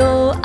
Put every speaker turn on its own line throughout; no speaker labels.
2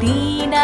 3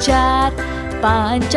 4 5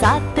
7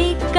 1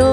2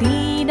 3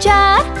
4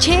6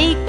1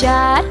4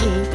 6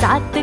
7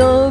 2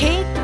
6